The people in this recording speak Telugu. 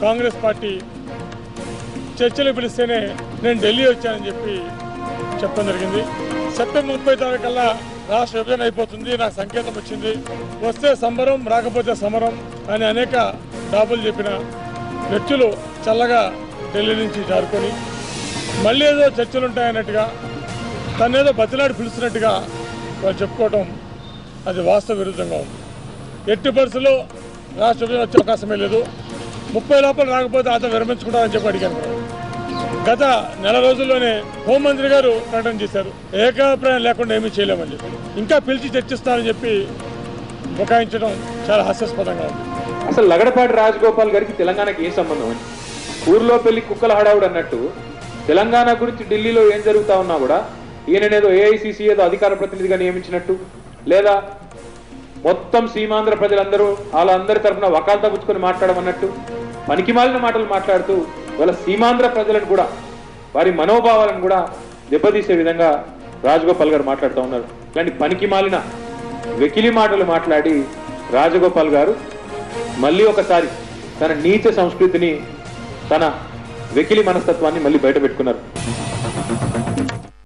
కాంగ్రెస్ పార్టీ చర్చలు పిలిస్తేనే నేను ఢిల్లీ వచ్చానని చెప్పడం జరిగింది. సెప్టెంబర్ 30 కల్లా రాష్ట్ర విభజన అయిపోతుంది, నాకు సంకేతం వచ్చింది, వస్తే సంబరం రాకపోతే సమరం అని అనేక డాబులు చెప్పిన వ్యక్తులు చల్లగా ఢిల్లీ నుంచి జారుకొని మళ్ళీ ఏదో చర్చలు ఉంటాయన్నట్టుగా తనేదో బతిలాడి పిలుస్తున్నట్టుగా వాళ్ళు చెప్పుకోవటం అది వాస్తవ విరుద్ధంగా ఉంది. ఎట్టి పరిస్థితుల్లో రాష్ట్ర విభజన వచ్చే అవకాశమే లేదు. 30 లోపల రాకపోతే అతను విరమించుకుంటారని చెప్పి అడిగాను. గత నెల రోజుల్లోనే హోంమంత్రి గారు ప్రకటన చేశారు, ఏకాభిప్రాయం లేకుండా ఏమీ చేయలేమని చెప్పి. ఇంకా పిలిచి చర్చిస్తారని చెప్పి బుకాయించడం చాలా హాస్యాస్పదంగా ఉంది. అసలు లగడపాటి రాజగోపాల్ గారికి తెలంగాణకి ఏం సంబంధం అని, ఊర్లో పెళ్లి కుక్కల హడావుడు అన్నట్టు తెలంగాణ గురించి ఢిల్లీలో ఏం జరుగుతా ఉన్నా కూడా ఈయననేదో ఏఐసిసి ఏదో అధికార ప్రతినిధిగా నియమించినట్టు, లేదా మొత్తం సీమాంధ్ర ప్రజలందరూ వాళ్ళందరి తరఫున వకాల్తా పుచ్చుకొని మాట్లాడమన్నట్టు పనికిమాలిన మాటలు మాట్లాడుతూ వాళ్ళ సీమాంధ్ర ప్రజలను కూడా వారి మనోభావాలను కూడా దెబ్బతీసే విధంగా రాజగోపాల్ గారు మాట్లాడుతూ ఉన్నారు. ఇలాంటి పనికిమాలిన వెకిలి మాటలు మాట్లాడి రాజగోపాల్ గారు మళ్ళీ ఒకసారి తన నీచ సంస్కృతిని, తన వెకిలి మనస్తత్వాన్ని మళ్ళీ బయట పెట్టుకున్నారు.